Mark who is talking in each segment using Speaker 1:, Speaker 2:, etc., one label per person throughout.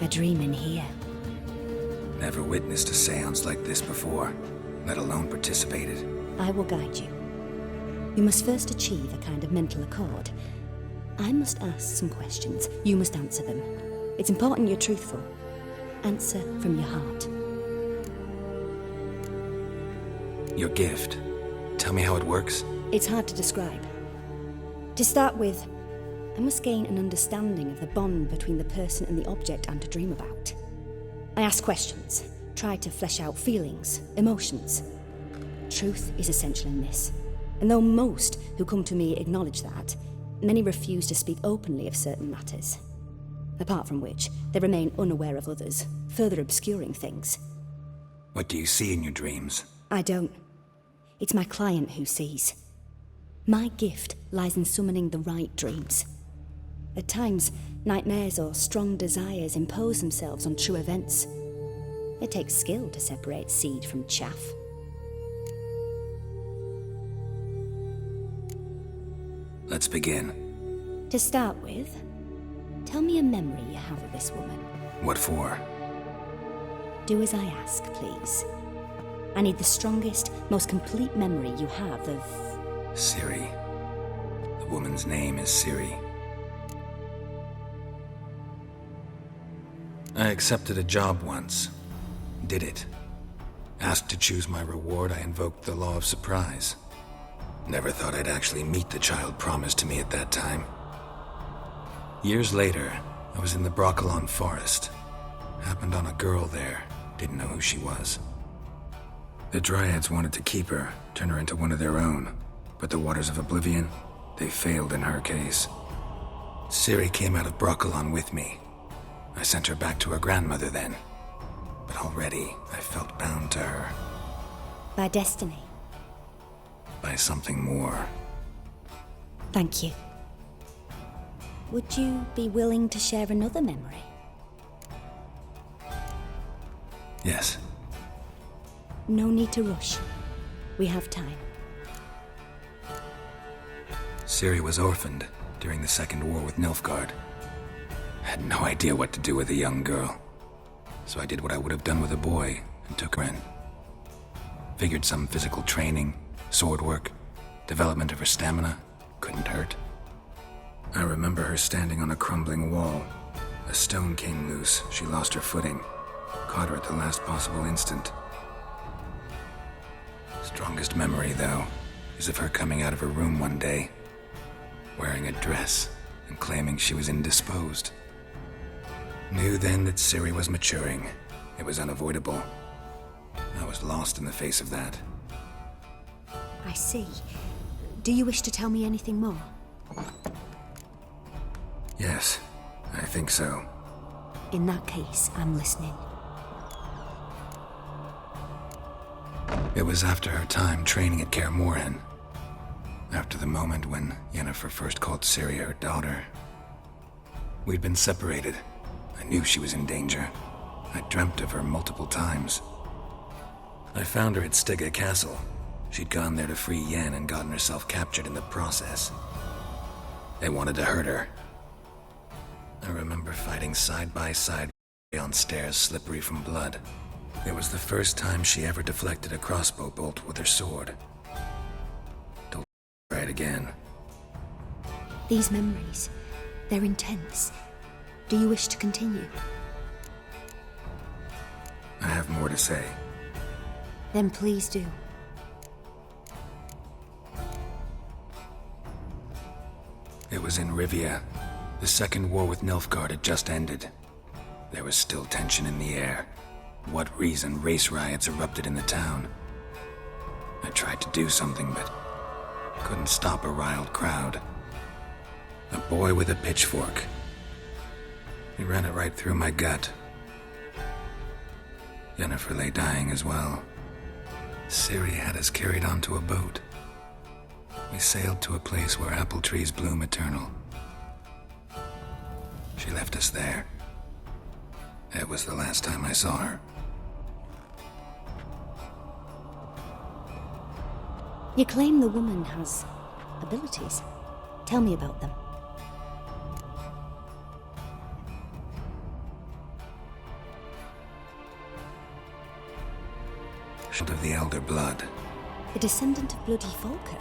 Speaker 1: A dream in here.
Speaker 2: Never witnessed a seance like this before, let alone participated.
Speaker 1: I will guide you. You must first achieve a kind of mental accord. I must ask some questions. You must answer them. It's important you're truthful. Answer from your heart.
Speaker 2: Your gift. Tell me how it works.
Speaker 1: It's hard to describe. To start with, I must gain an understanding of the bond between the person and the object I'm to dream about. I ask questions, try to flesh out feelings, emotions. Truth is essential in this. And though most who come to me acknowledge that, many refuse to speak openly of certain matters. Apart from which, they remain unaware of others, further obscuring things.
Speaker 2: What do you see in your dreams?
Speaker 1: I don't. It's my client who sees. My gift lies in summoning the right dreams. At times, nightmares or strong desires impose themselves on true events. It takes skill to separate seed from chaff.
Speaker 2: Let's begin.
Speaker 1: To start with, tell me a memory you have of this woman.
Speaker 2: What for?
Speaker 1: Do as I ask, please. I need the strongest, most complete memory you have of...
Speaker 2: Ciri. The woman's name is Ciri. I accepted a job once. Did it. Asked to choose my reward, I invoked the law of surprise. Never thought I'd actually meet the child promised to me at that time. Years later, I was in the Brokilon forest. Happened on a girl there. Didn't know who she was. The Dryads wanted to keep her, turn her into one of their own. But the Waters of Oblivion, they failed in her case. Ciri came out of Brokilon with me. I sent her back to her grandmother then. But already, I felt bound to her.
Speaker 1: By destiny.
Speaker 2: By something more.
Speaker 1: Thank you. Would you be willing to share another memory?
Speaker 2: Yes.
Speaker 1: No need to rush. We have time.
Speaker 2: Ciri was orphaned during the Second War with Nilfgaard. Had no idea what to do with a young girl. So I did what I would have done with a boy and took her in. Figured some physical training, sword work, development of her stamina couldn't hurt. I remember her standing on a crumbling wall. A stone came loose, she lost her footing. Caught her at the last possible instant. Strongest memory, though, is of her coming out of her room one day, wearing a dress and claiming she was indisposed. Knew then that Ciri was maturing. It was unavoidable. I was lost in the face of that.
Speaker 1: I see. Do you wish to tell me anything more?
Speaker 2: Yes, I think so.
Speaker 1: In that case, I'm listening.
Speaker 2: It was after her time training at Kaer Morhen. After the moment when Yennefer first called Ciri her daughter. We'd been separated. I knew she was in danger. I dreamt of her multiple times. I found her at Stygga Castle. She'd gone there to free Yen and gotten herself captured in the process. They wanted to hurt her. I remember fighting side by side on stairs slippery from blood. It was the first time she ever deflected a crossbow bolt with her sword. Told her to try it again.
Speaker 1: These memories, they're intense. Do you wish to continue?
Speaker 2: I have more to say.
Speaker 1: Then please do.
Speaker 2: It was in Rivia. The Second War with Nilfgaard had just ended. There was still tension in the air. What reason race riots erupted in the town? I tried to do something, but couldn't stop a riled crowd. A boy with a pitchfork. He ran it right through my gut. Yennefer lay dying as well. Ciri had us carried onto a boat. We sailed to a place where apple trees bloom eternal. She left us there. It was the last time I saw her.
Speaker 1: You claim the woman has abilities. Tell me about them.
Speaker 2: of the Elder Blood.
Speaker 1: A descendant of bloody Volker.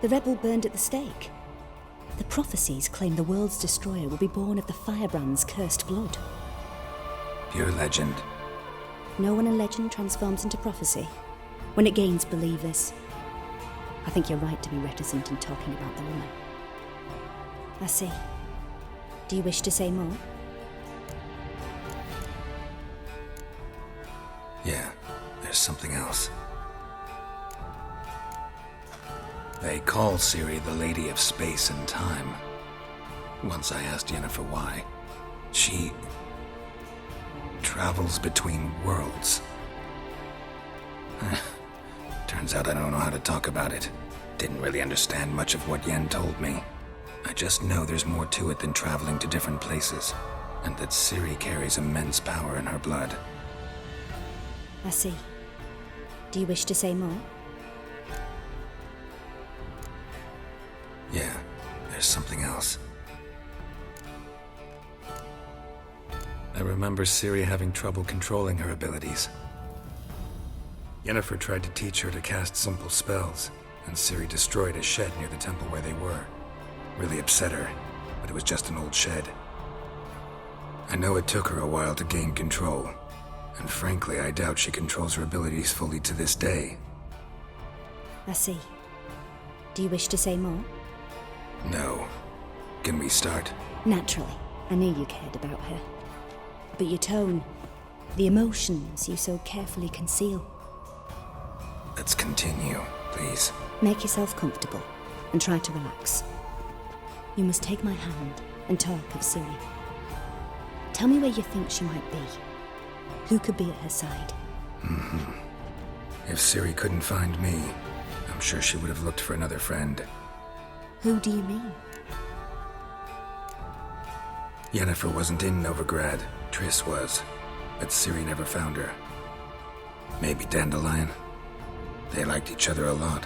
Speaker 1: The rebel burned at the stake. The prophecies claim the world's destroyer will be born of the Firebrand's cursed blood.
Speaker 2: Pure legend.
Speaker 1: Know when a legend transforms into prophecy? When it gains believers. I think you're right to be reticent in talking about the woman. I see. Do you wish to say more?
Speaker 2: Yeah, there's something else. They call Ciri the Lady of Space and Time. Once I asked Yennefer why. She travels between worlds. Turns out I don't know how to talk about it. Didn't really understand much of what Yen told me. I just know there's more to it than traveling to different places, and that Ciri carries immense power in her blood.
Speaker 1: I see. Do you wish to say more?
Speaker 2: Yeah, there's something else. I remember Ciri having trouble controlling her abilities. Yennefer tried to teach her to cast simple spells, and Ciri destroyed a shed near the temple where they were. Really upset her, but it was just an old shed. I know it took her a while to gain control, and frankly, I doubt she controls her abilities fully to this day.
Speaker 1: I see. Do you wish to say more?
Speaker 2: No. Can we start?
Speaker 1: Naturally. I knew you cared about her. But your tone, the emotions you so carefully conceal.
Speaker 2: Let's continue, please.
Speaker 1: Make yourself comfortable and try to relax. You must take my hand and talk of Ciri. Tell me where you think she might be. Who could be at her side?
Speaker 2: If Ciri couldn't find me, I'm sure she would have looked for another friend.
Speaker 1: Who do you mean?
Speaker 2: Yennefer wasn't in Novigrad. Triss was. But Ciri never found her. Maybe Dandelion. They liked each other a lot.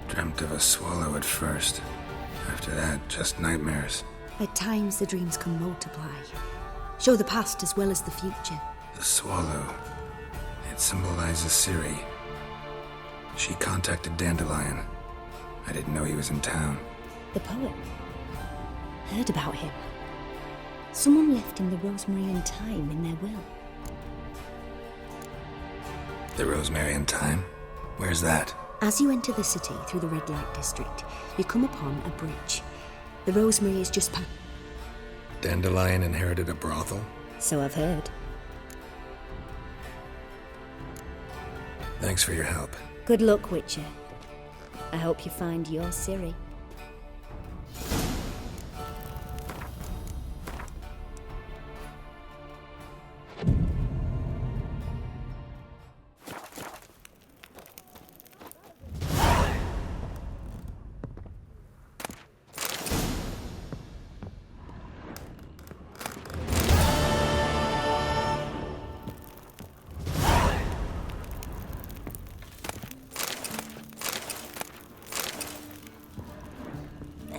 Speaker 2: Dreamt of a swallow at first. After that, just nightmares.
Speaker 1: At times the dreams can multiply. Show the past as well as the future.
Speaker 2: The swallow. It symbolizes Ciri. She contacted Dandelion. I didn't know he was in town.
Speaker 1: The poet. Heard about him. Someone left him the Rosemary and Thyme in their will.
Speaker 2: The Rosemary and Thyme? Where's that?
Speaker 1: As you enter the city through the red light district, you come upon a bridge. The Rosemary is just past.
Speaker 2: Dandelion inherited a brothel?
Speaker 1: So I've heard.
Speaker 2: Thanks for your help.
Speaker 1: Good luck, Witcher. I hope you find your Ciri.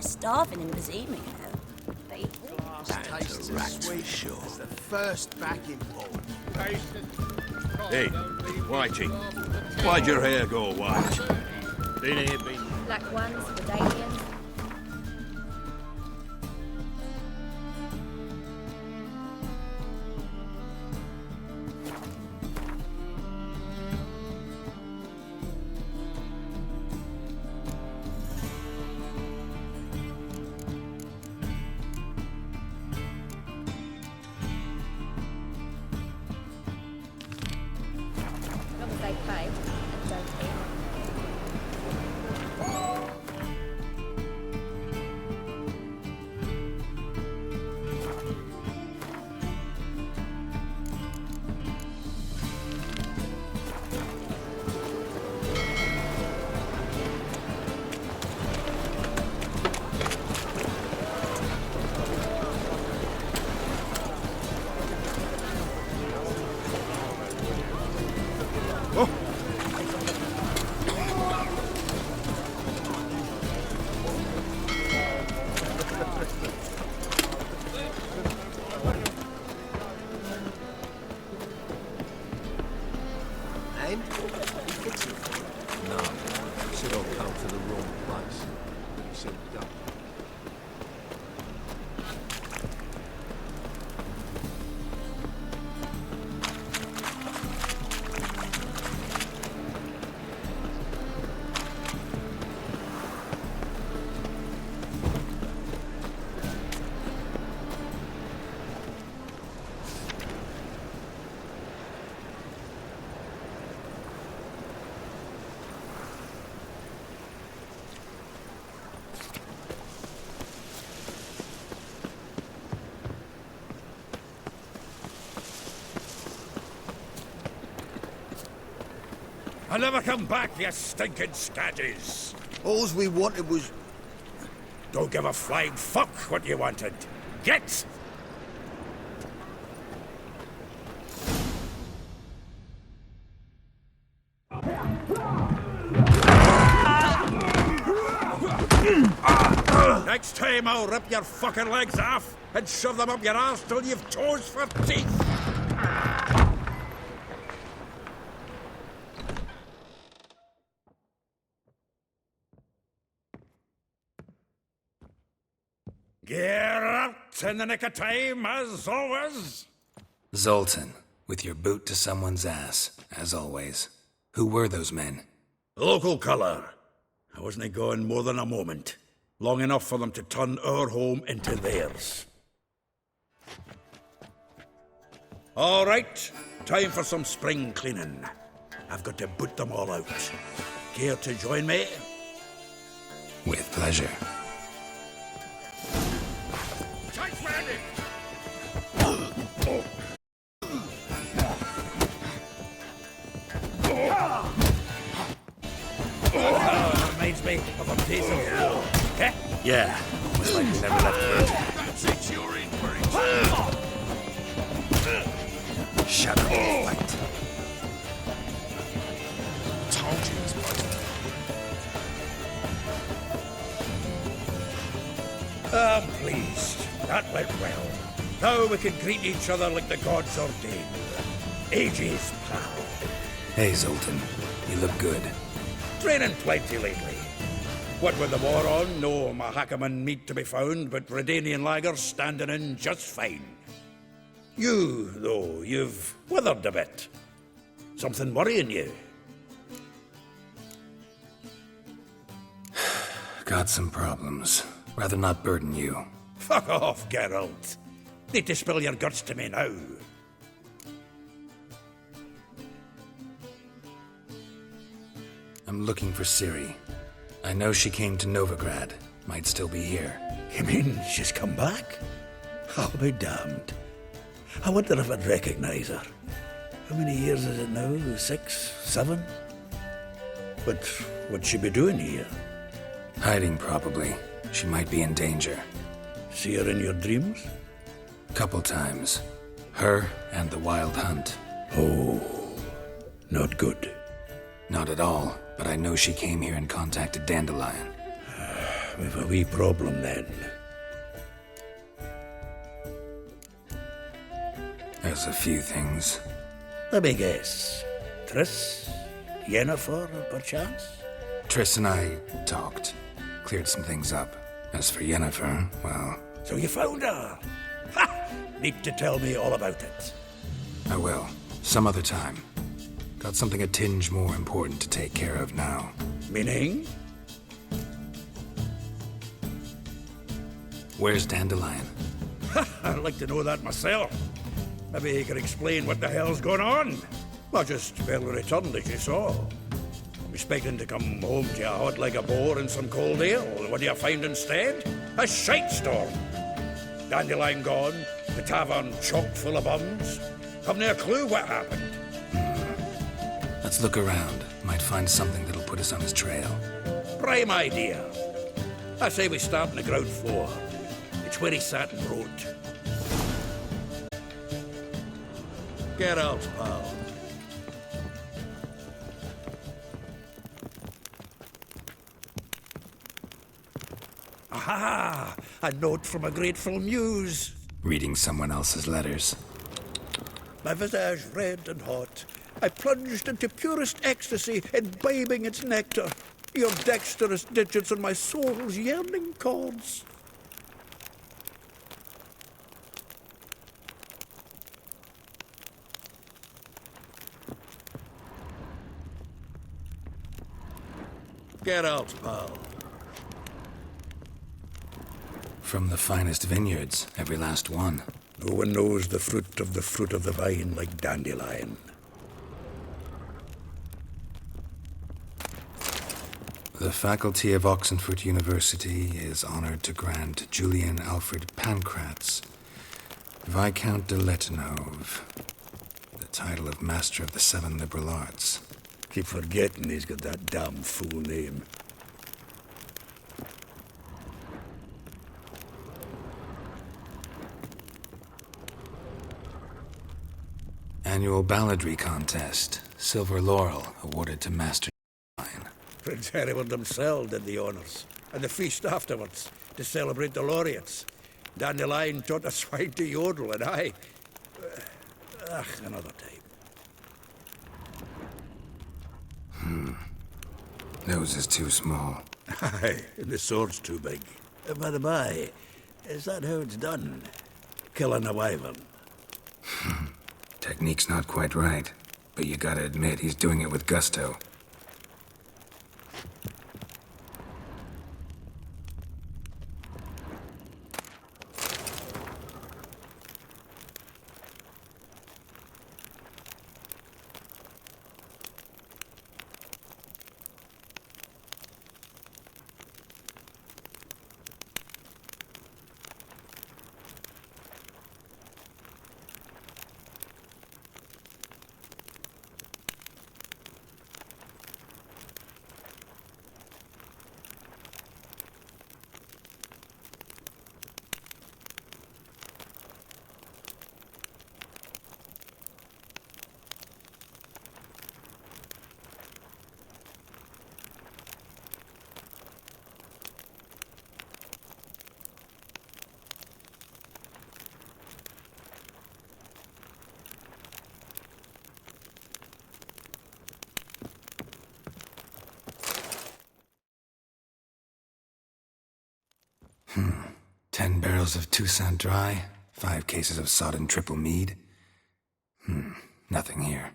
Speaker 3: Starving in Bazima, you know.
Speaker 4: That tastes as sweet as the first backing ball. Hey, Whitey. Why'd your hair go white?
Speaker 1: Black ones, medallions. As long as they pay and don't hit.
Speaker 5: Name? No, should all come to the wrong place. Should go.
Speaker 4: I'll never come back, you stinking scatties.
Speaker 5: Alls we wanted was...
Speaker 4: Don't give a flying fuck what you wanted. Get! Next time I'll rip your fucking legs off and shove them up your arse till you've toes for teeth. Get out in the nick of time, as always.
Speaker 2: Zoltan, with your boot to someone's ass, as always. Who were those men?
Speaker 4: Local colour. I wasn't going more than a moment. Long enough for them to turn our home into theirs. All right, time for some spring cleaning. I've got to boot them all out. Care to join me?
Speaker 2: With pleasure.
Speaker 4: Reminds me of a piece of hell. Eh? Yeah, almost like we never left Virgin.
Speaker 5: That's it, you're in for it.
Speaker 2: Shut up and fight.
Speaker 5: Told you it was supposed to.
Speaker 4: I'm pleased. That went well. Now we can greet each other like the gods ordained. Ages, pal.
Speaker 2: Hey, Zoltan. You look good.
Speaker 4: Training plenty lately. What with the war on, no Mahakaman meat to be found, but Redanian lagers standing in just fine. You, though, you've withered a bit. Something worrying you?
Speaker 2: Got some problems. Rather not burden you.
Speaker 4: Fuck off, Geralt. Need to spill your guts to me now.
Speaker 2: I'm looking for Ciri. I know she came to Novigrad. Might still be here.
Speaker 4: You mean she's come back? I'll be damned. I wonder if I'd recognize her. How many years is it now? 6, 7? But what'd she be doing here?
Speaker 2: Hiding, probably. She might be in danger.
Speaker 4: See her in your dreams?
Speaker 2: Couple times. Her and the Wild Hunt.
Speaker 4: Oh, not good.
Speaker 2: Not at all, but I know she came here and contacted Dandelion.
Speaker 4: We've a wee problem then.
Speaker 2: There's a few things.
Speaker 4: Let me guess. Triss? Yennefer, perchance?
Speaker 2: Triss and I talked, cleared some things up. As for Yennefer, well,
Speaker 4: So you found her? Ha! Need to tell me all about it.
Speaker 2: I will. Some other time. Got something a tinge more important to take care of now.
Speaker 4: Meaning?
Speaker 2: Where's Dandelion?
Speaker 4: I'd like to know that myself. Maybe he can explain what the hell's going on. I just barely returned, as you saw. Expecting to come home to you hot like a boar in some cold ale. What do you find instead? A shite storm. Dandelion gone, the tavern chock full of bums. Haven't a clue what happened.
Speaker 2: Let's look around. Might find something that'll put us on his trail.
Speaker 4: Prime idea. I say we start on the ground floor. It's where he sat and wrote. Get out, pal. Aha! A note from a grateful muse.
Speaker 2: Reading someone else's letters.
Speaker 4: My visage red and hot, I plunged into purest ecstasy, imbibing its nectar. Your dexterous digits on my soul's yearning chords. Get out, pal.
Speaker 2: From the finest vineyards, every last one.
Speaker 4: No one knows the fruit of the vine like Dandelion.
Speaker 2: The faculty of Oxenford University is honored to grant Julian Alfred Pancratz, Viscount de Letenhove, the title of Master of the Seven Liberal Arts.
Speaker 4: Keep forgetting he's got that damn fool name.
Speaker 2: Annual balladry contest, Silver Laurel, awarded to Master Dandelion.
Speaker 4: Prince Hereward himself did the honours, and the feast afterwards, to celebrate the laureates. Dandelion taught a swine to yodel, and I... another time.
Speaker 2: Nose is too small.
Speaker 4: Aye, and the sword's too big. By the by, is that how it's done? Killing a wyvern?
Speaker 2: Technique's not quite right, but you gotta admit he's doing it with gusto. Hmm. 10 barrels of Toussaint Dry, 5 cases of sodden triple mead. Nothing here.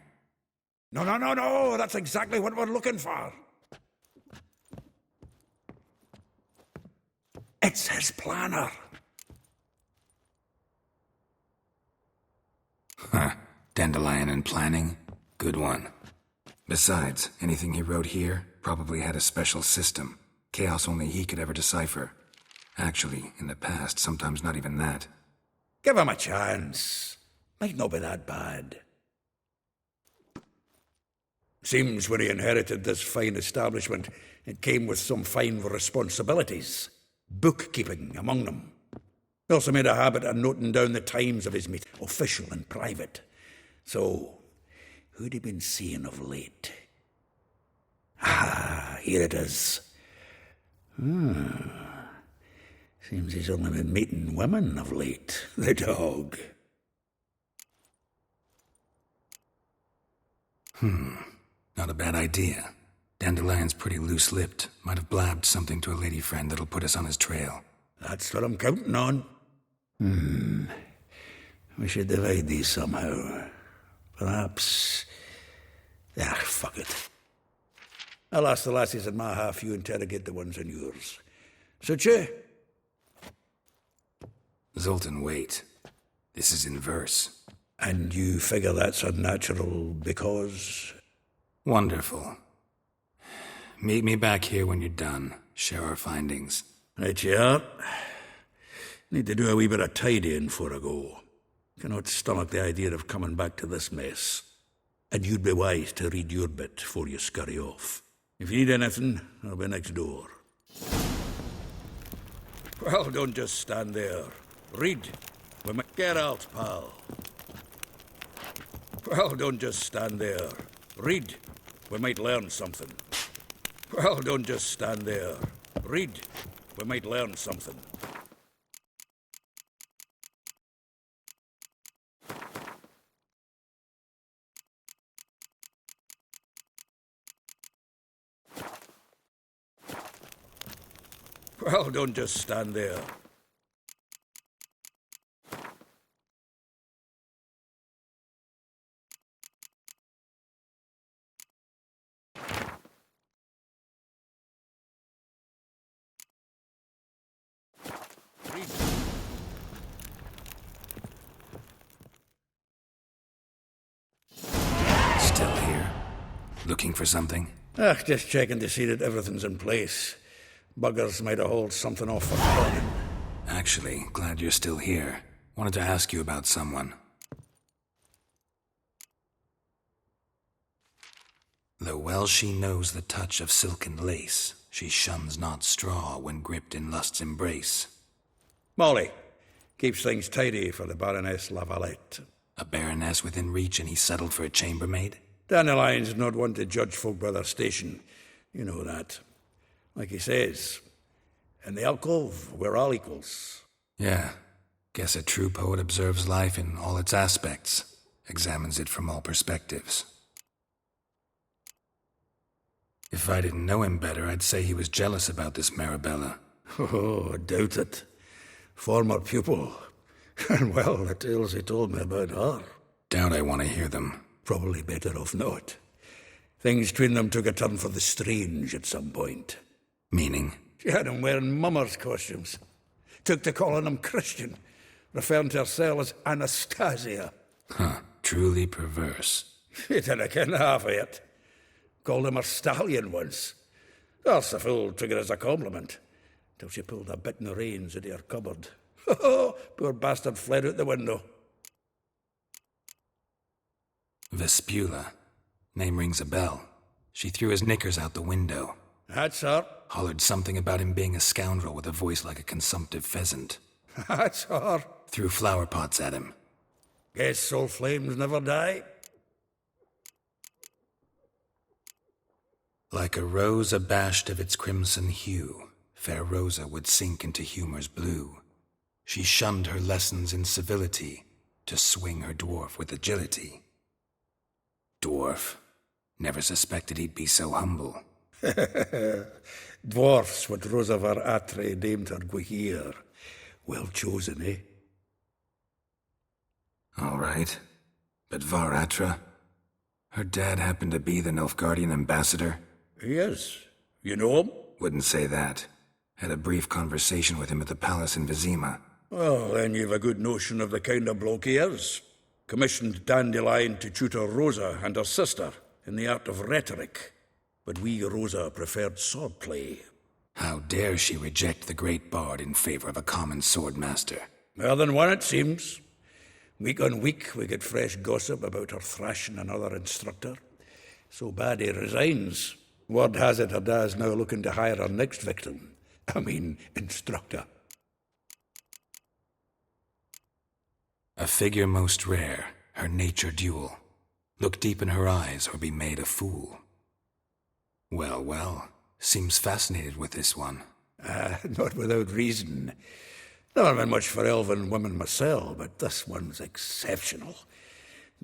Speaker 4: No, that's exactly what we're looking for. It's his planner.
Speaker 2: Huh. Dandelion and planning? Good one. Besides, anything he wrote here probably had a special system. Chaos only he could ever decipher. Actually, in the past, sometimes not even that.
Speaker 4: Give him a chance. Might not be that bad. Seems when he inherited this fine establishment, it came with some fine responsibilities. Bookkeeping among them. He also made a habit of noting down the times of his meet, official and private. So, who'd he been seeing of late? Ah, here it is. Seems he's only been meeting women of late, the dog.
Speaker 2: Not a bad idea. Dandelion's pretty loose-lipped. Might have blabbed something to a lady friend that'll put us on his trail.
Speaker 4: That's what I'm counting on. We should divide these somehow. Perhaps... fuck it. I'll ask the lassies in my half, you interrogate the ones in yours. Suit you?
Speaker 2: Zoltan, wait. This is in verse.
Speaker 4: And you figure that's unnatural because...
Speaker 2: Wonderful. Meet me back here when you're done. Share our findings.
Speaker 4: Right you are. Need to do a wee bit of tidying before I go. Cannot stomach the idea of coming back to this mess. And you'd be wise to read your bit before you scurry off. If you need anything, I'll be next door. Well, don't just stand there. Read. Get out, pal. Well, don't just stand there. Read. We might learn something. Well, don't just stand there. Read. We might learn something. Well, don't just stand there. Read.
Speaker 2: Still here? Looking for something?
Speaker 4: Just checking to see that everything's in place. Buggers might have hauled something off for Conan.
Speaker 2: Actually, glad you're still here. Wanted to ask you about someone. Though well she knows the touch of silken lace, she shuns not straw when gripped in lust's embrace.
Speaker 4: Molly. Keeps things tidy for the Baroness Lavalette.
Speaker 2: A baroness within reach and he settled for a chambermaid?
Speaker 4: Dandelion's not one to judge folk by their station. You know that. Like he says, in the alcove, we're all equals.
Speaker 2: Yeah. Guess a true poet observes life in all its aspects, examines it from all perspectives. If I didn't know him better, I'd say he was jealous about this Marabella.
Speaker 4: Oh, I doubt it. Former pupil. And well, the tales he told me about her.
Speaker 2: Doubt I want to hear them.
Speaker 4: Probably better off not. Things between them took a turn for the strange at some point.
Speaker 2: Meaning?
Speaker 4: She had him wearing mummers' costumes. Took to calling him Christian, referring to herself as Anastasia.
Speaker 2: Huh. Truly perverse.
Speaker 4: She didn't ken half of it. Called him her stallion once. That's the fool took it as a compliment. Till she pulled a bit in the reins into her cupboard. Oh, poor bastard fled out the window.
Speaker 2: Vespula. Name rings a bell. She threw his knickers out the window.
Speaker 4: That's her.
Speaker 2: Hollered something about him being a scoundrel with a voice like a consumptive pheasant.
Speaker 4: That's her.
Speaker 2: Threw flower pots at him.
Speaker 4: Guess soul flames never die.
Speaker 2: Like a rose abashed of its crimson hue, fair Rosa would sink into humor's blue. She shunned her lessons in civility to swing her dwarf with agility. Dwarf. Never suspected he'd be so humble.
Speaker 4: Dwarfs what Rosa var Atre named her Guihir. Well chosen, eh?
Speaker 2: All right. But Var Atra? Her dad happened to be the Nilfgaardian ambassador?
Speaker 4: He is. You know him?
Speaker 2: Wouldn't say that. Had a brief conversation with him at the palace in Vizima.
Speaker 4: Well, then you've a good notion of the kind of bloke he is. Commissioned Dandelion to tutor Rosa and her sister in the art of rhetoric. But we Rosa preferred swordplay.
Speaker 2: How dare she reject the great bard in favor of a common swordmaster?
Speaker 4: More than one, it seems. Week on week, we get fresh gossip about her thrashing another instructor. So bad he resigns. Word has it her dad's now looking to hire her next victim. Instructor.
Speaker 2: A figure most rare, her nature dual. Look deep in her eyes or be made a fool. Well, well, seems fascinated with this one.
Speaker 4: Not without reason. Never been much for elven women myself, but this one's exceptional.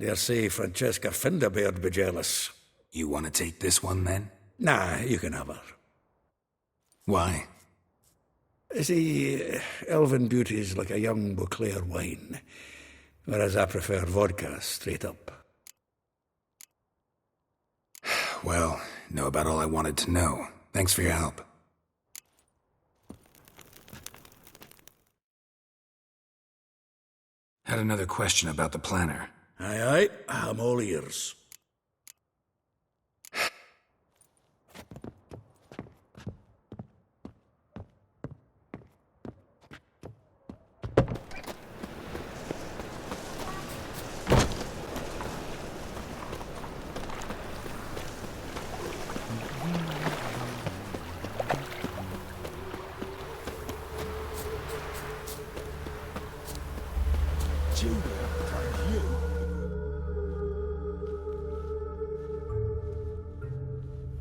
Speaker 4: Dare say Francesca Finderbeard be jealous.
Speaker 2: You want to take this one, then?
Speaker 4: Nah, you can have her.
Speaker 2: Why?
Speaker 4: See, elven beauty's like a young Beauclair wine, whereas I prefer vodka straight up.
Speaker 2: Well, know about all I wanted to know. Thanks for your help. Had another question about the planner.
Speaker 4: Aye, aye, I'm all ears.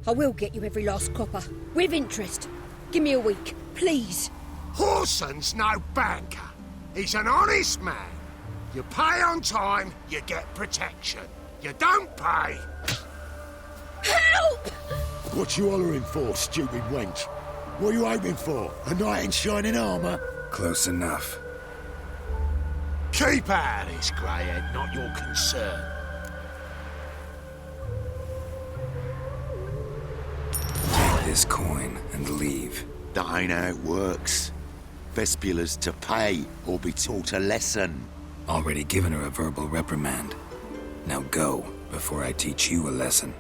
Speaker 6: I will get you every last copper, with interest. Give me a week, please.
Speaker 5: Horson's no banker. He's an honest man. You pay on time, you get protection. You don't pay.
Speaker 6: Help!
Speaker 7: What you hollering for, stupid wench? What are you hoping for? A knight in shining armour?
Speaker 2: Close enough.
Speaker 5: Keep out of this, greyhead, not your concern.
Speaker 2: Take this coin and leave.
Speaker 7: That ain't how it works. Vespula's to pay or be taught a lesson.
Speaker 2: Already given her a verbal reprimand. Now go, before I teach you a lesson.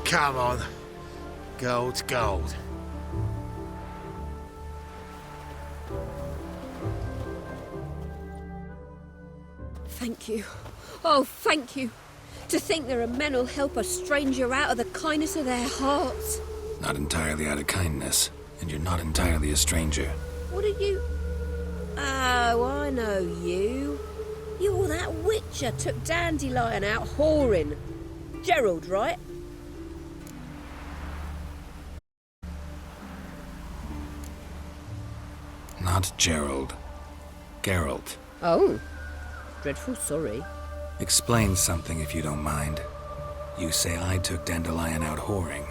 Speaker 5: Come on. Gold's gold.
Speaker 6: Thank you. Oh, thank you. To think there are men who'll help a stranger out of the kindness of their hearts.
Speaker 2: Not entirely out of kindness, and you're not entirely a stranger.
Speaker 6: What are you... Oh, I know you. You're that witcher took Dandelion out whoring. Gerald, right?
Speaker 2: Not Gerald. Geralt.
Speaker 6: Oh. Dreadful sorry.
Speaker 2: Explain something if you don't mind. You say I took Dandelion out whoring.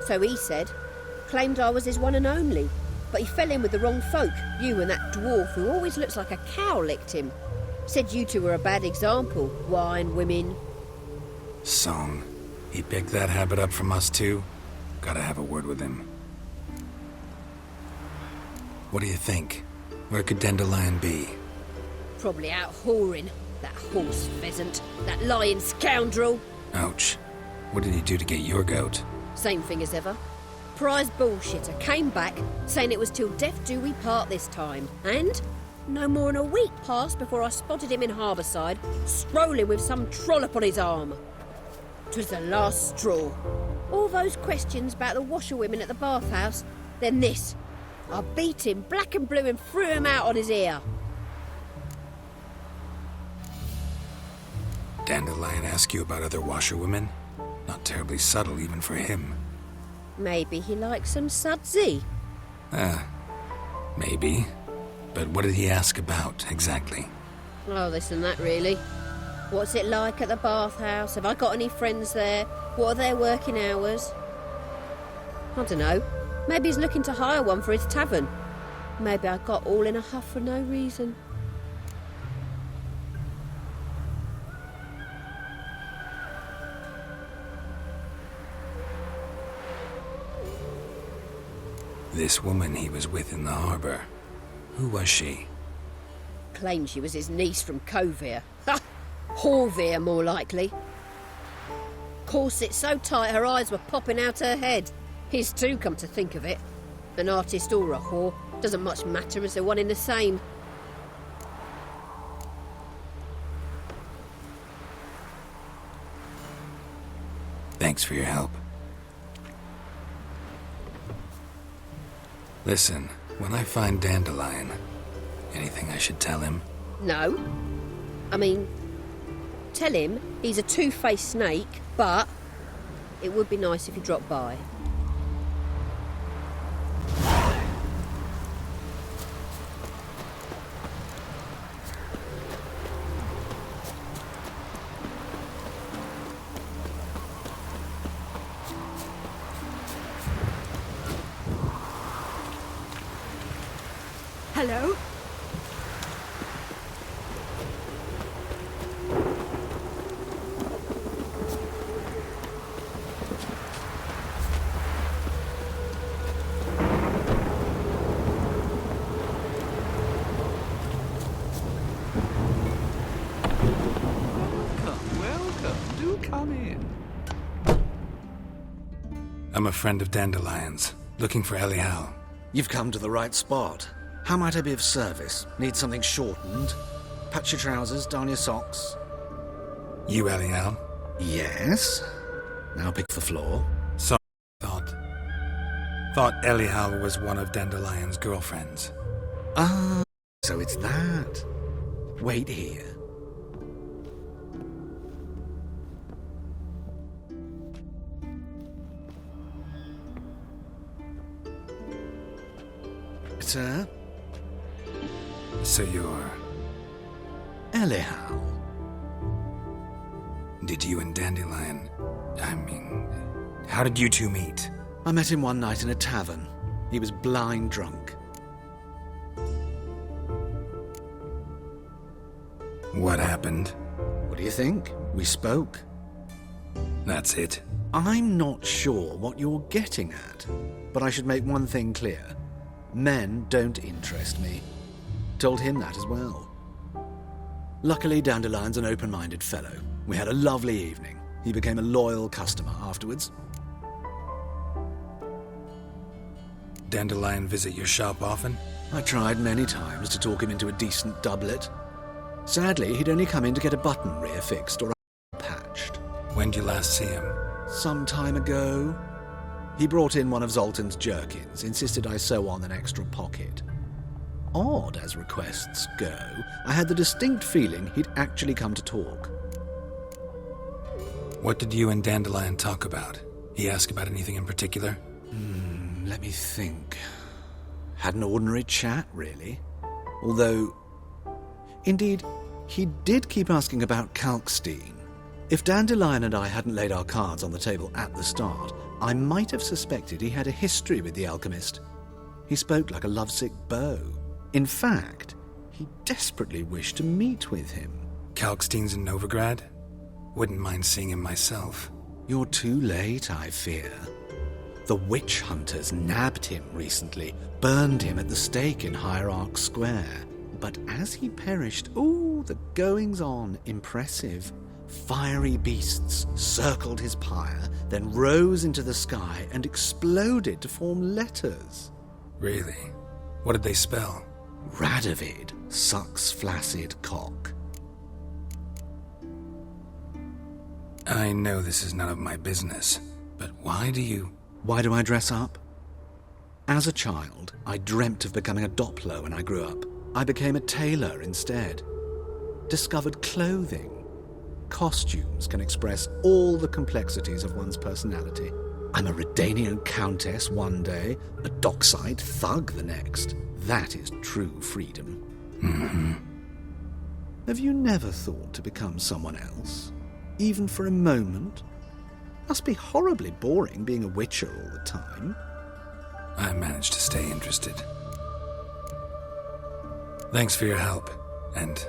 Speaker 6: So he said. Claimed I was his one and only. But he fell in with the wrong folk. You and that dwarf who always looks like a cow licked him. Said you two were a bad example. Wine, women.
Speaker 2: Song. He picked that habit up from us too? Gotta have a word with him. What do you think? Where could Dandelion be?
Speaker 6: Probably out whoring. That horse pheasant. That lying scoundrel.
Speaker 2: Ouch. What did he do to get your goat?
Speaker 6: Same thing as ever. Prize bullshitter came back, saying it was till death do we part this time. And no more than a week passed before I spotted him in Harbourside, strolling with some trollop on his arm. 'Twas the last straw. All those questions about the washerwomen at the bathhouse, then this. I beat him black and blue and threw him out on his ear.
Speaker 2: Dandelion ask you about other washerwomen? Not terribly subtle even for him.
Speaker 6: Maybe he likes some sudsy.
Speaker 2: Maybe. But what did he ask about, exactly?
Speaker 6: Oh, this and that, really. What's it like at the bathhouse? Have I got any friends there? What are their working hours? I don't know. Maybe he's looking to hire one for his tavern. Maybe I got all in a huff for no reason.
Speaker 2: This woman he was with in the harbour. Who was she?
Speaker 6: Claimed she was his niece from Kovir. Ha! Horvir, more likely. Corset so tight her eyes were popping out her head. His too, come to think of it. An artist or a whore. Doesn't much matter as they're one in the same.
Speaker 2: Thanks for your help. Listen, when I find Dandelion, anything I should tell him?
Speaker 6: No. I mean, tell him he's a two-faced snake, but it would be nice if he dropped by. Hello?
Speaker 8: Welcome. Do come in.
Speaker 2: I'm a friend of Dandelion's, looking for Elial.
Speaker 9: You've come to the right spot. How might I be of service? Need something shortened? Patch your trousers, darn your socks.
Speaker 2: You Elial?
Speaker 9: Yes. Now pick the floor.
Speaker 2: Sorry, Thought Elial was one of Dandelion's girlfriends.
Speaker 9: Ah, so it's that. Wait here. Sir?
Speaker 2: So you're...
Speaker 9: Elial.
Speaker 2: Did you and Dandelion... how did you two meet?
Speaker 9: I met him one night in a tavern. He was blind drunk.
Speaker 2: What happened?
Speaker 9: What do you think? We spoke.
Speaker 2: That's it.
Speaker 9: I'm not sure what you're getting at, but I should make one thing clear. Men don't interest me. Told him that as well. Luckily, Dandelion's an open-minded fellow. We had a lovely evening. He became a loyal customer afterwards.
Speaker 2: Dandelion visit your shop often?
Speaker 9: I tried many times to talk him into a decent doublet. Sadly, he'd only come in to get a button rear fixed or a patched.
Speaker 2: When'd you last see him?
Speaker 9: Some time ago. He brought in one of Zoltan's jerkins, insisted I sew on an extra pocket. Odd as requests go, I had the distinct feeling he'd actually come to talk.
Speaker 2: What did you and Dandelion talk about? He asked about anything in particular?
Speaker 9: Let me think. Had an ordinary chat, really. Although, indeed, he did keep asking about Kalkstein. If Dandelion and I hadn't laid our cards on the table at the start, I might have suspected he had a history with the alchemist. He spoke like a lovesick beau. In fact, he desperately wished to meet with him.
Speaker 2: Kalkstein's in Novigrad? Wouldn't mind seeing him myself.
Speaker 9: You're too late, I fear. The witch hunters nabbed him recently, burned him at the stake in Hierarch Square. But as he perished, the goings-on impressive. Fiery beasts circled his pyre, then rose into the sky and exploded to form letters.
Speaker 2: Really? What did they spell?
Speaker 9: Radovid sucks flaccid cock.
Speaker 2: I know this is none of my business, but why do
Speaker 9: I dress up? As a child, I dreamt of becoming a Doppler when I grew up. I became a tailor instead. Discovered clothing. Costumes can express all the complexities of one's personality. I'm a Redanian countess one day, a dockside thug the next. That is true freedom.
Speaker 2: Mm-hmm.
Speaker 9: Have you never thought to become someone else? Even for a moment? Must be horribly boring being a witcher all the time.
Speaker 2: I managed to stay interested. Thanks for your help, and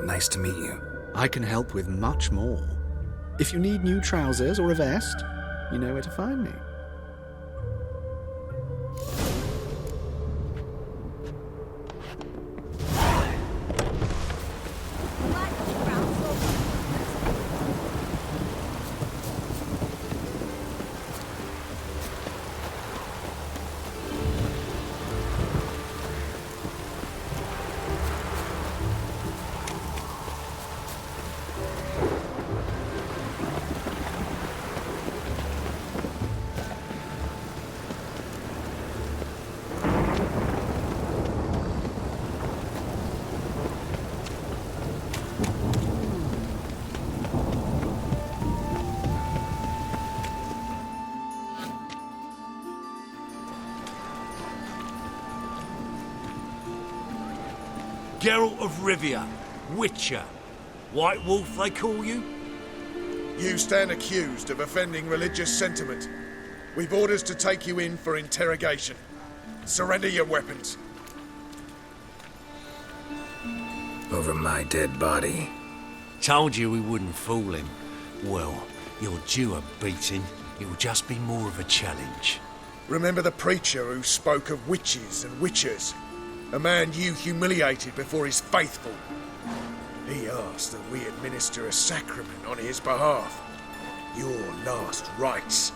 Speaker 2: nice to meet you.
Speaker 9: I can help with much more. If you need new trousers or a vest, you know where to find me.
Speaker 10: Geralt of Rivia, Witcher. White Wolf, they call you?
Speaker 11: You stand accused of offending religious sentiment. We've orders to take you in for interrogation. Surrender your weapons.
Speaker 2: over my dead body.
Speaker 10: Told you we wouldn't fool him. Well, you're due a beating. It will just be more of a challenge.
Speaker 11: Remember the preacher who spoke of witches and witchers? A man you humiliated before his faithful. He asked that we administer a sacrament on his behalf. Your last rites.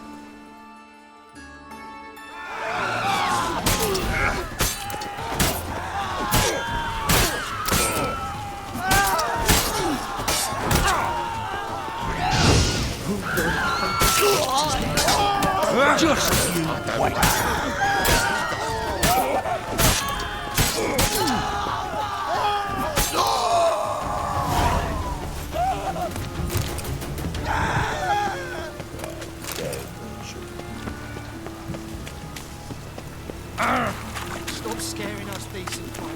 Speaker 10: Just you wait.
Speaker 12: Stop scaring us decent folk.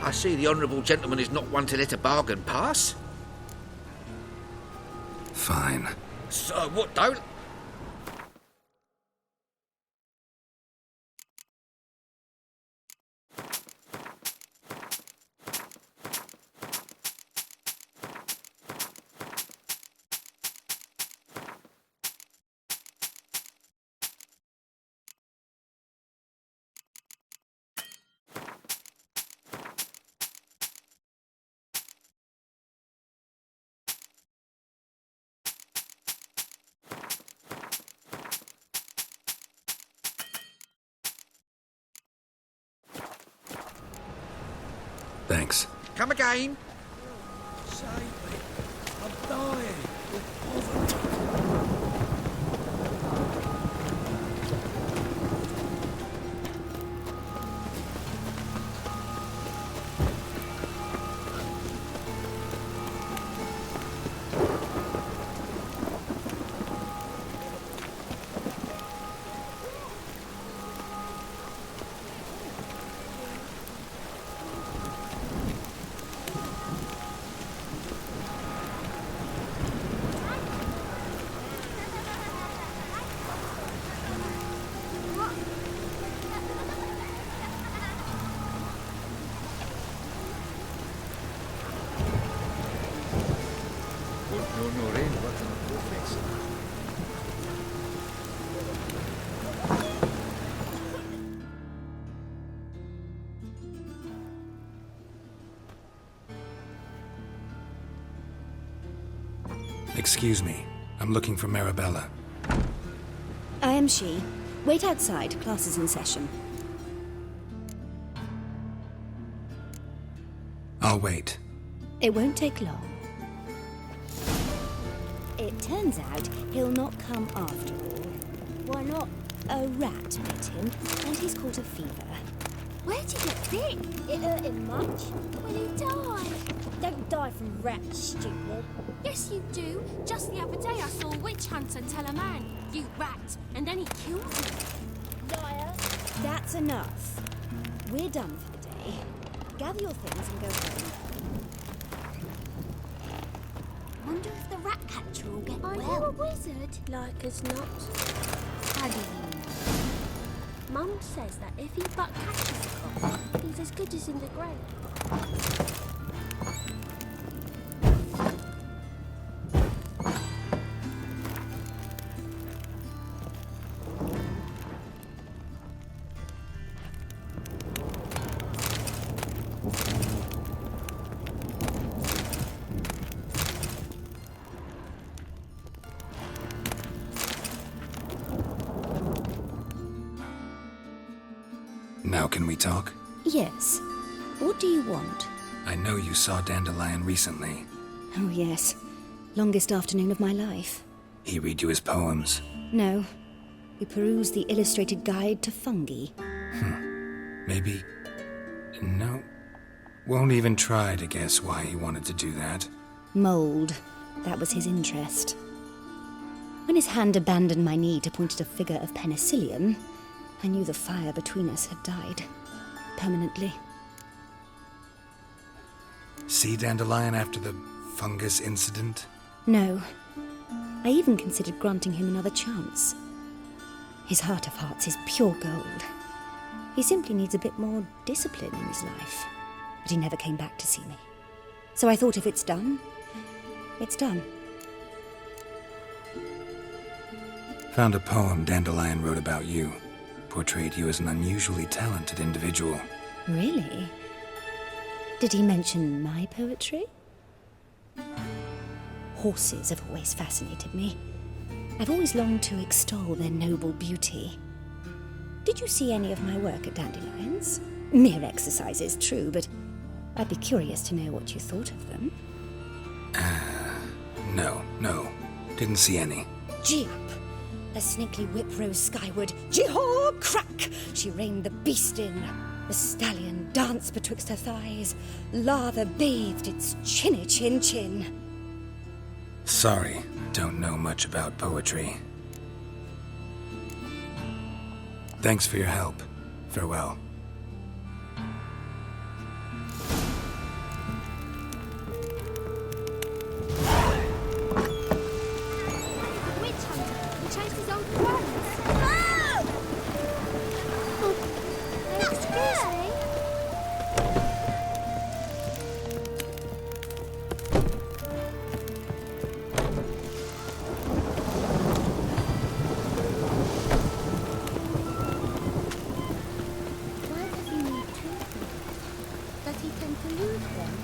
Speaker 13: I see the honourable gentleman is not one to let a bargain pass.
Speaker 2: Fine.
Speaker 13: So what don't?
Speaker 2: Thanks.
Speaker 13: Come again.
Speaker 10: Save me. I'm dying of poverty.
Speaker 2: Excuse me. I'm looking for Marabella.
Speaker 1: I am she. Wait outside. Class is in session.
Speaker 2: I'll wait.
Speaker 1: It won't take long. It turns out he'll not come after all. Why not? A rat bit him, and he's caught a fever.
Speaker 14: Where'd you get bit?
Speaker 1: It hurt him much.
Speaker 14: Will he die?
Speaker 1: Don't die from rats, stupid.
Speaker 14: Yes, you do. Just the other day I saw a witch hunter tell a man, "You rat," and then he killed him.
Speaker 1: Liar. That's enough. We're done for the day. Gather your things and go home.
Speaker 14: Wonder if the rat catcher will get
Speaker 6: Are
Speaker 14: well.
Speaker 6: you a wizard? Like as not.
Speaker 14: How do you know?
Speaker 6: Mum says that if he but catches a cock, he's as good as in the grave.
Speaker 2: Now can we talk?
Speaker 1: Yes. What do you want?
Speaker 2: I know you saw Dandelion recently.
Speaker 1: Oh, yes. Longest afternoon of my life.
Speaker 2: He read you his poems.
Speaker 1: No. We perused the illustrated guide to fungi.
Speaker 2: Maybe... No. Won't even try to guess why he wanted to do that.
Speaker 1: Mold. That was his interest. When his hand abandoned my knee to point at a figure of penicillium, I knew the fire between us had died. Permanently.
Speaker 2: See Dandelion after the fungus incident?
Speaker 1: No. I even considered granting him another chance. His heart of hearts is pure gold. He simply needs a bit more discipline in his life. But he never came back to see me. So I thought if it's done, it's done.
Speaker 2: Found a poem Dandelion wrote about you. Portrayed you as an unusually talented individual.
Speaker 1: Really? Did he mention my poetry? Horses have always fascinated me. I've always longed to extol their noble beauty. Did you see any of my work at Dandelions? Mere exercises, true, but I'd be curious to know what you thought of them.
Speaker 2: No. Didn't see any.
Speaker 1: Gee up! A snaky whip rose skyward. Jee-haw! Crack! She reined the beast in. The stallion danced betwixt her thighs. Lather bathed its chinny chin.
Speaker 2: Sorry, don't know much about poetry. Thanks for your help. Farewell.
Speaker 14: Witch hunter. He chased his old friends. Oh! Excuse me. Why does he need two things? Does he tend to lose them?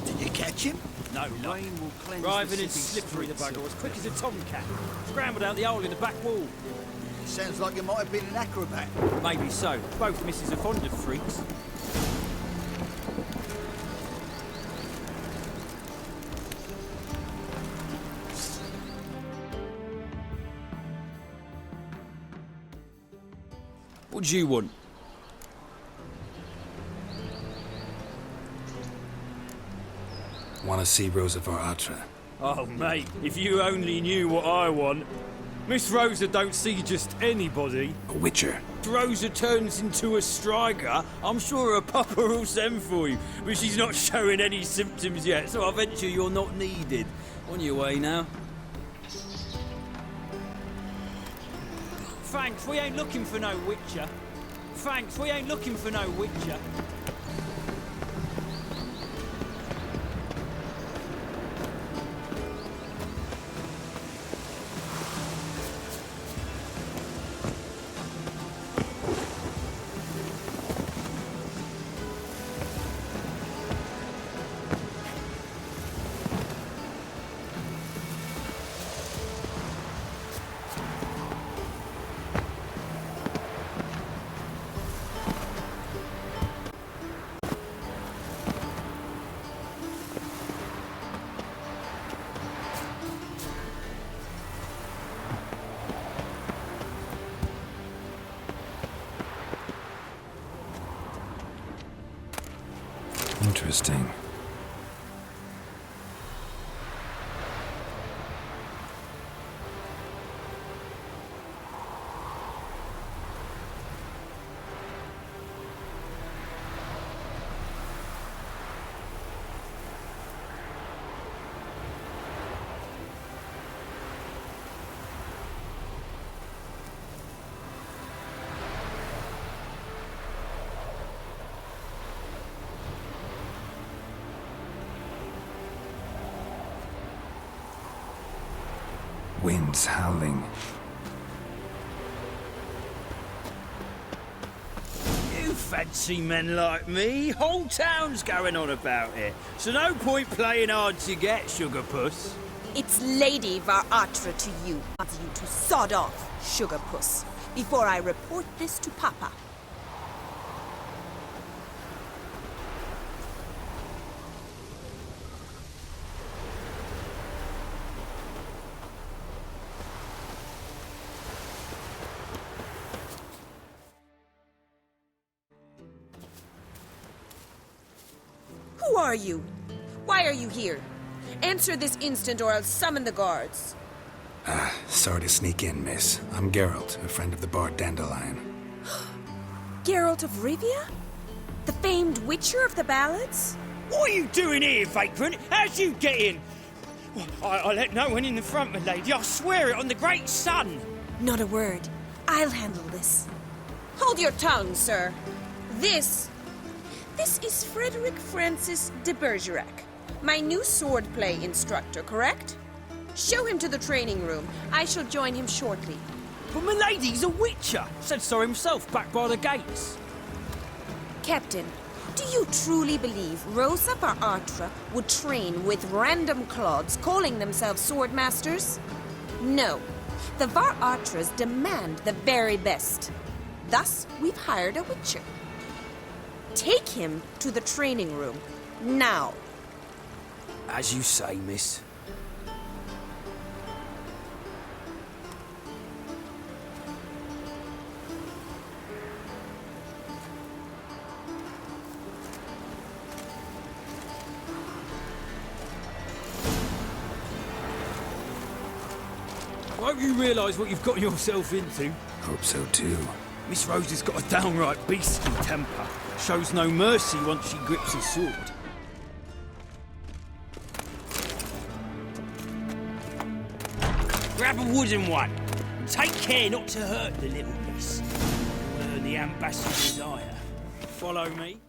Speaker 15: Did you catch him?
Speaker 16: No, rain will cleanse driving in slippery, the bugger, as quick as a tomcat. Scrambled out the hole in the back wall.
Speaker 15: Sounds like you might have been an acrobat.
Speaker 16: Maybe so. Both misses are fond of freaks. What do you want?
Speaker 2: Want to see Rosa var Atra?
Speaker 16: Oh, mate, if you only knew what I want. Miss Rosa don't see just anybody.
Speaker 2: A witcher.
Speaker 16: If Rosa turns into a striker, I'm sure her papa will send for you. But she's not showing any symptoms yet, so I venture you're not needed. On your way now. Thanks, we ain't looking for no witcher. Thanks, we ain't looking for no witcher.
Speaker 2: Interesting. Winds howling.
Speaker 16: You fancy men like me? Whole town's going on about it. So no point playing hard to get, sugar puss.
Speaker 17: It's Lady Var-Atra to you. I want you to sod off, sugar puss, before I report this to Papa. Who are you? Why are you here? Answer this instant or I'll summon the guards.
Speaker 2: Sorry to sneak in, miss. I'm Geralt, a friend of the bard Dandelion.
Speaker 17: Geralt of Rivia? The famed witcher of the ballads?
Speaker 16: What are you doing here, vagrant? How'd you get in? Well, I let no one in the front, my lady. I swear it on the great sun.
Speaker 17: Not a word. I'll handle this. Hold your tongue, sir. This is Frederick Francis de Bergerac, my new swordplay instructor, correct? Show him to the training room. I shall join him shortly.
Speaker 16: But my lady's a witcher. Said so himself back by the gates.
Speaker 17: Captain, do you truly believe Rosa Var-Atra would train with random clods calling themselves swordmasters? No. The Var-Atras demand the very best. Thus, we've hired a witcher. Take him to the training room, now.
Speaker 16: As you say, miss. I hope you realise what you've got yourself into.
Speaker 2: Hope so too.
Speaker 16: Miss Rose has got a downright beastly temper. Shows no mercy once she grips a sword. Grab a wooden one. And take care not to hurt the little miss. You'll earn the ambassador's ire. Follow me.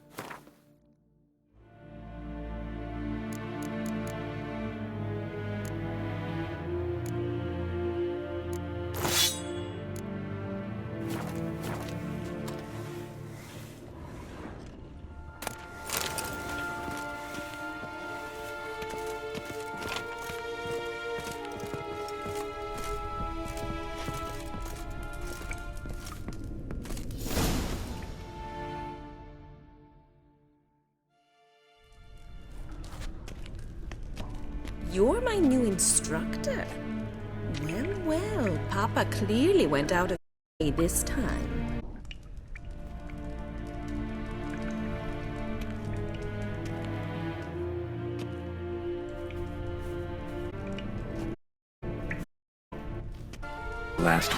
Speaker 17: You're my new instructor? Well, well, Papa clearly went out of the way this time.
Speaker 2: Last.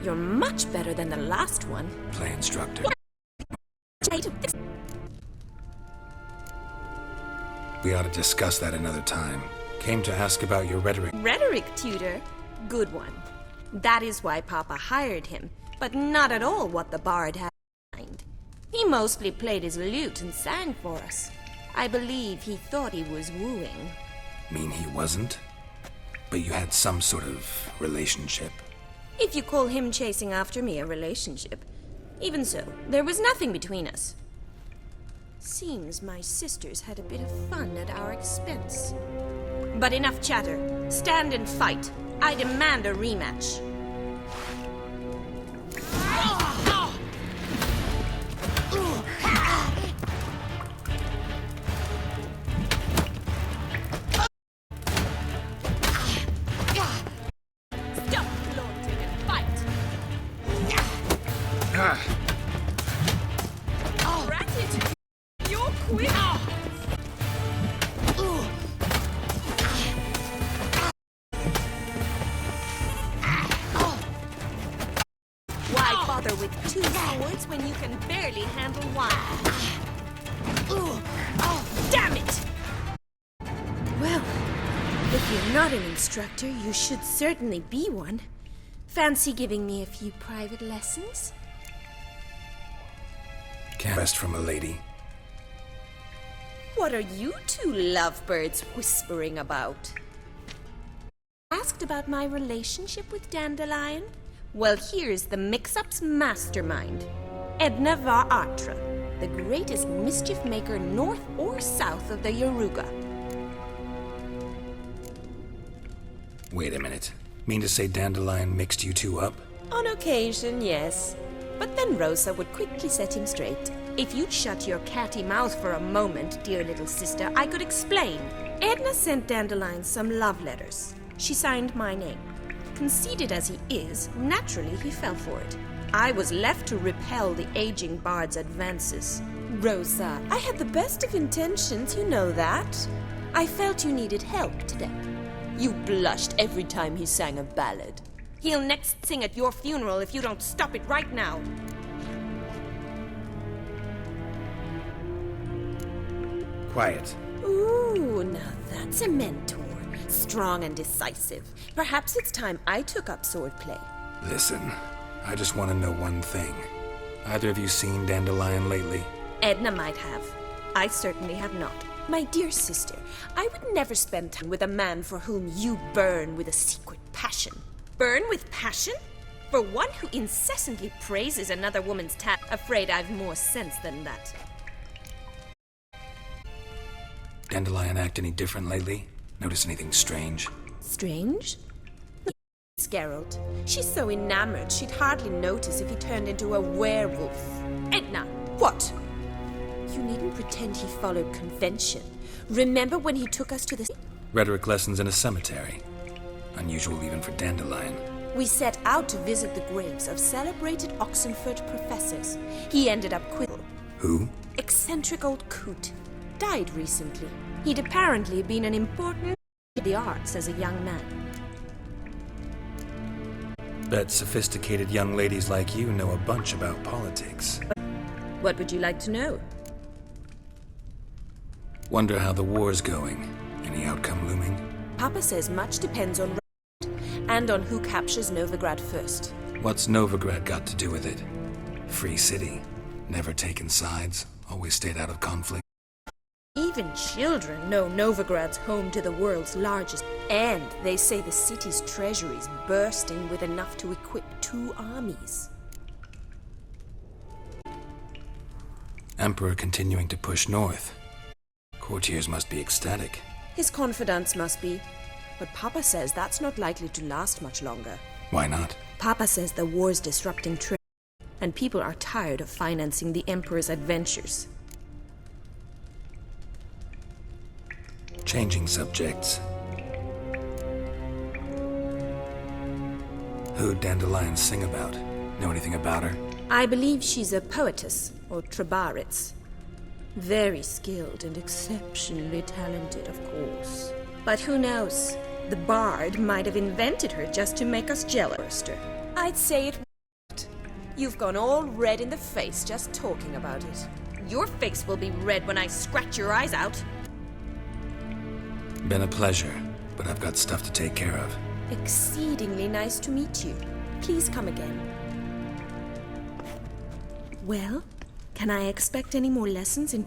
Speaker 17: You're much better than the last one.
Speaker 2: Play instructor. We ought to discuss that another time. Came to ask about your rhetoric.
Speaker 17: Rhetoric tutor? Good one. That is why Papa hired him, but not at all what the bard had in mind. He mostly played his lute and sang for us. I believe he thought he was wooing.
Speaker 2: Mean he wasn't? But you had some sort of relationship.
Speaker 17: If you call him chasing after me a relationship. Even so, there was nothing between us. Seems my sisters had a bit of fun at our expense. But enough chatter. Stand and fight. I demand a rematch. Stop flaunting and fight. Ratted! You're quick! Why bother with two swords when you can barely handle one? Damn it! Well, if you're not an instructor, you should certainly be one. Fancy giving me a few private lessons?
Speaker 2: Can't rest from a lady.
Speaker 17: What are you two lovebirds whispering about? Asked about my relationship with Dandelion? Well, here's the mix-up's mastermind. Edna var Atra, the greatest mischief maker north or south of the Yaruga.
Speaker 2: Wait a minute. Mean to say Dandelion mixed you two up?
Speaker 17: On occasion, yes. But then Rosa would quickly set him straight. If you'd shut your catty mouth for a moment, dear little sister, I could explain. Edna sent Dandelion some love letters. She signed my name. Conceited as he is, naturally he fell for it. I was left to repel the aging bard's advances. Rosa, I had the best of intentions, you know that. I felt you needed help today. You blushed every time he sang a ballad. He'll next sing at your funeral if you don't stop it right now.
Speaker 2: Quiet.
Speaker 17: Ooh, now that's a mentor. Strong and decisive. Perhaps it's time I took up swordplay.
Speaker 2: Listen, I just want to know one thing. Either of you seen Dandelion lately?
Speaker 17: Edna might have. I certainly have not. My dear sister, I would never spend time with a man for whom you burn with a secret passion. Burn with passion? For one who incessantly praises another woman's afraid I've more sense than that.
Speaker 2: Dandelion act any different lately? Notice anything strange?
Speaker 17: Strange? Yes, Geralt. She's so enamored she'd hardly notice if he turned into a werewolf. Edna! What? You needn't pretend he followed convention. Remember when he took us to the...
Speaker 2: Rhetoric lessons in a cemetery. Unusual even for Dandelion.
Speaker 17: We set out to visit the graves of celebrated Oxenford professors. He ended up quitting.
Speaker 2: Who?
Speaker 17: Eccentric old coot. Died recently. He'd apparently been an important in the arts as a young man.
Speaker 2: Bet sophisticated young ladies like you know a bunch about politics.
Speaker 17: What would you like to know?
Speaker 2: Wonder how the war's going. Any outcome looming?
Speaker 17: Papa says much depends on and on who captures Novigrad first.
Speaker 2: What's Novigrad got to do with it? Free city. Never taken sides. Always stayed out of conflict.
Speaker 17: Even children know Novigrad's home to the world's largest, and they say the city's treasury's bursting with enough to equip 2 armies.
Speaker 2: Emperor continuing to push north. Courtiers must be ecstatic.
Speaker 17: His confidants must be, but Papa says that's not likely to last much longer.
Speaker 2: Why not?
Speaker 17: Papa says the war's disrupting trade, and people are tired of financing the Emperor's adventures.
Speaker 2: Changing subjects. Who'd Dandelion sing about? Know anything about her?
Speaker 17: I believe she's a poetess, or Trebaritz. Very skilled and exceptionally talented, of course. But who knows? The bard might have invented her just to make us jealous. I'd say it worked. You've gone all red in the face just talking about it. Your face will be red when I scratch your eyes out.
Speaker 2: Been a pleasure, but I've got stuff to take care of.
Speaker 17: Exceedingly nice to meet you. Please come again. Well, can I expect any more lessons in...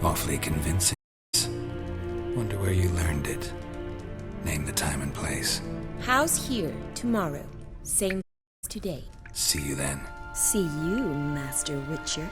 Speaker 2: Awfully convincing. Wonder where you learned it. Name the time and place.
Speaker 17: House here, tomorrow. Same as today.
Speaker 2: See you then.
Speaker 17: See you, Master Witcher.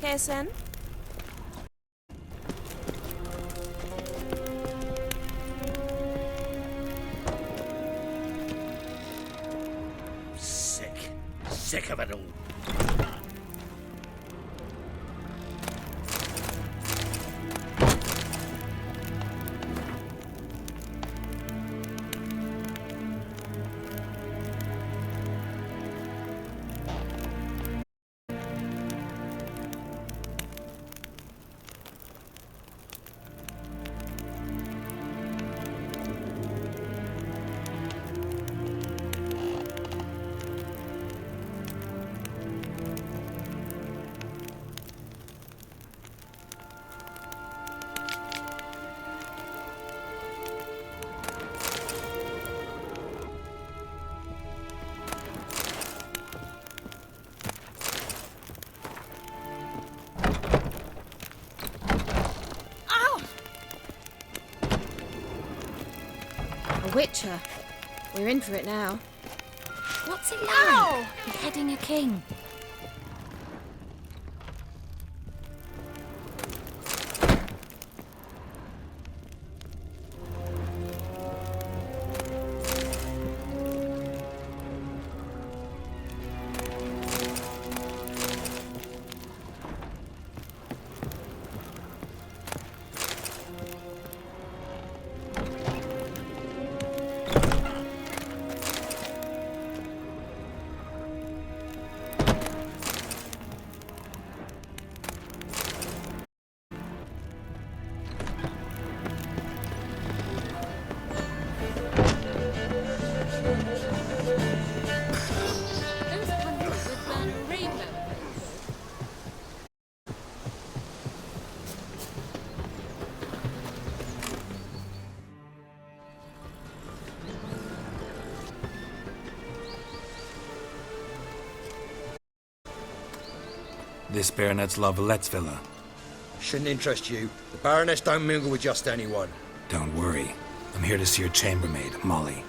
Speaker 17: Kessen?
Speaker 13: Sick of it all.
Speaker 17: A witcher. We're in for it now.
Speaker 14: What's it like? Beheading a king.
Speaker 2: This Baronet's La Vallette's villa.
Speaker 18: Shouldn't interest you. The Baroness don't mingle with just anyone.
Speaker 2: Don't worry. I'm here to see your chambermaid, Molly.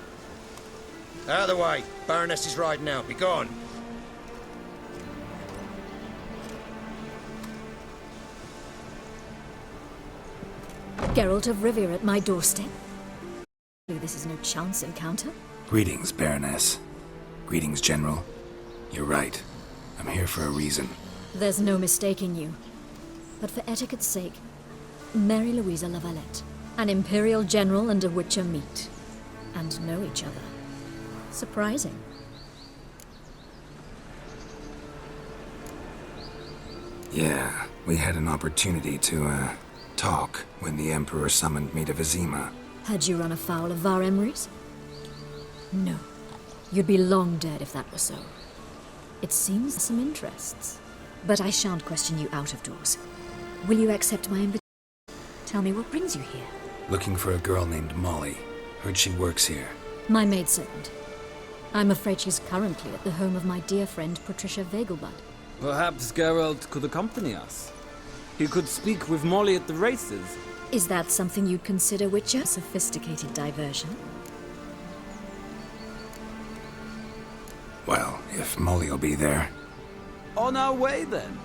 Speaker 18: Out of the way. Baroness is riding out. Be gone.
Speaker 1: Geralt of Rivia at my doorstep. This is no chance encounter.
Speaker 2: Greetings, Baroness. Greetings, General. You're right. I'm here for a reason.
Speaker 1: There's no mistaking you. But for etiquette's sake, Mary Louisa La Valette, an Imperial General and a Witcher meet, and know each other. Surprising.
Speaker 2: Yeah, we had an opportunity to, talk when the Emperor summoned me to Vizima.
Speaker 1: Had you run afoul of Var Emrys? No. You'd be long dead if that were so. It seems some interests. But I shan't question you out of doors. Will you accept my invitation? Tell me what brings you here.
Speaker 2: Looking for a girl named Molly. Heard she works here.
Speaker 1: My maidservant. I'm afraid she's currently at the home of my dear friend Patricia Vegelbud.
Speaker 16: Perhaps Geralt could accompany us. He could speak with Molly at the races.
Speaker 1: Is that something you'd consider, Witcher? Sophisticated diversion?
Speaker 2: Well, if Molly'll be there.
Speaker 16: On our way, then.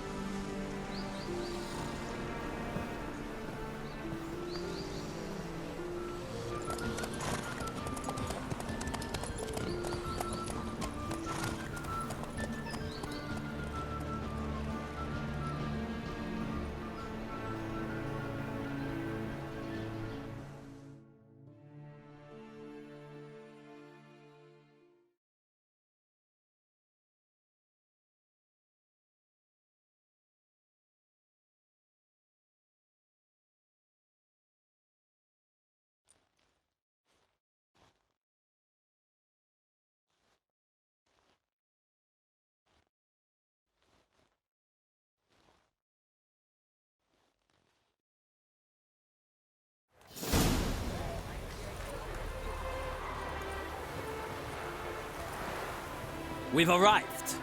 Speaker 16: We've arrived.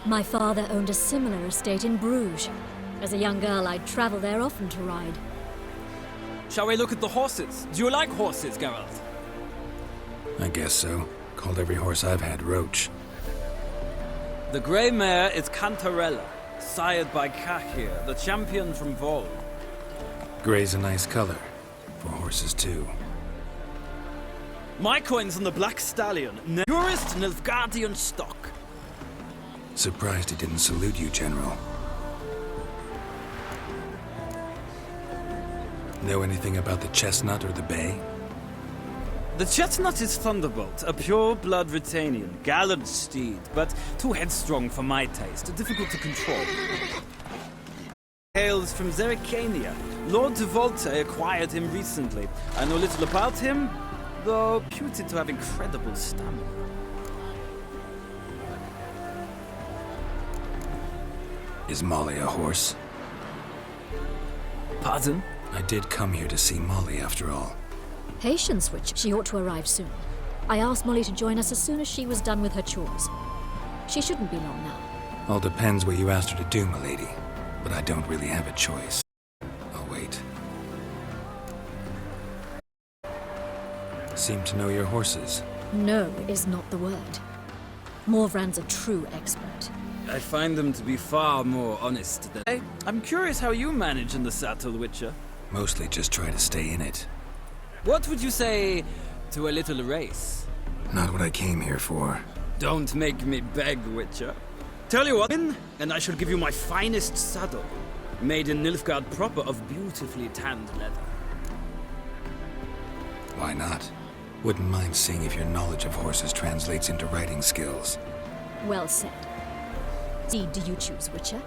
Speaker 1: My father owned a similar estate in Bruges. As a young girl, I'd travel there often to ride.
Speaker 16: Shall we look at the horses? Do you like horses, Geralt?
Speaker 2: I guess so. Called every horse I've had Roach.
Speaker 16: The grey mare is Cantarella, sired by Cahir, the champion from Vol.
Speaker 2: Grey's a nice color. For horses, too.
Speaker 16: My coin's on the Black Stallion, purest Nilfgaardian stock.
Speaker 2: Surprised he didn't salute you, General. Know anything about the Chestnut or the Bay?
Speaker 16: The Chestnut is Thunderbolt, a pure-blood Britannian, gallant steed, but too headstrong for my taste, difficult to control. Hails from Zericania. Lord de Volte acquired him recently. I know little about him, though reputed to have incredible stamina.
Speaker 2: Is Molly a horse?
Speaker 16: Pardon?
Speaker 2: I did come here to see Molly, after all.
Speaker 1: Patience, Witcher. She ought to arrive soon. I asked Molly to join us as soon as she was done with her chores. She shouldn't be long now.
Speaker 2: All depends what you asked her to do, milady. But I don't really have a choice. I'll wait. Seem to know your horses.
Speaker 19: No is not the word. Morvran's a true expert.
Speaker 16: I find them to be far more honest than... I'm curious how you manage in the saddle, Witcher.
Speaker 2: Mostly just try to stay in it.
Speaker 16: What would you say to a little race?
Speaker 2: Not what I came here for.
Speaker 16: Don't make me beg, Witcher. Tell you what, and I shall give you my finest saddle, made in Nilfgaard proper of beautifully tanned leather.
Speaker 2: Why not? Wouldn't mind seeing if your knowledge of horses translates into riding skills.
Speaker 19: Well said. Steed do you choose, Witcher?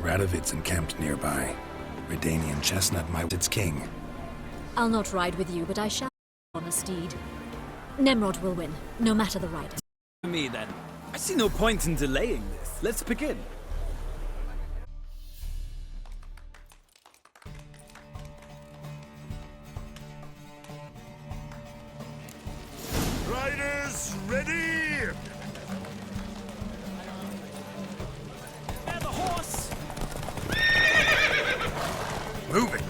Speaker 2: Radovid's encamped nearby. Redanian chestnut, its king.
Speaker 19: I'll not ride with you, but I shall on a steed. Nemrod will win, no matter the rider.
Speaker 16: Me then. I see no point in delaying this. Let's begin.
Speaker 5: Riders, ready!
Speaker 16: And the horse!
Speaker 11: Move it!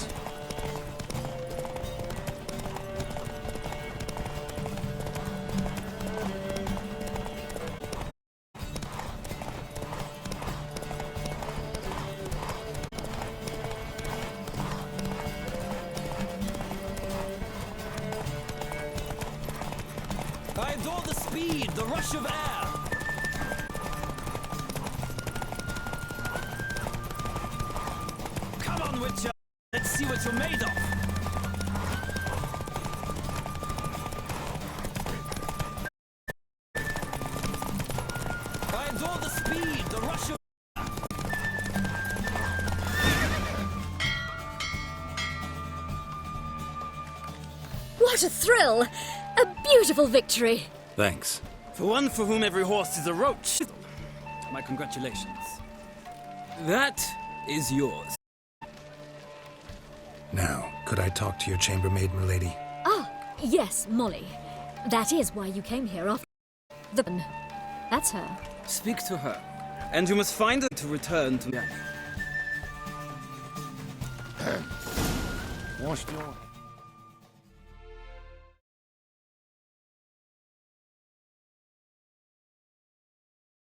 Speaker 16: I adore the speed, the rush of air. Come on, Witcher. Let's see what you're made of. I adore the speed, the rush of...
Speaker 19: What a thrill! A beautiful victory!
Speaker 2: Thanks.
Speaker 16: For one for whom every horse is a roach. My congratulations. That is yours.
Speaker 2: Now, could I talk to your chambermaid, milady?
Speaker 19: Ah, yes, Molly. That is why you came here after the... That's her.
Speaker 16: Speak to her, and you must find her to return to...
Speaker 5: Wash your...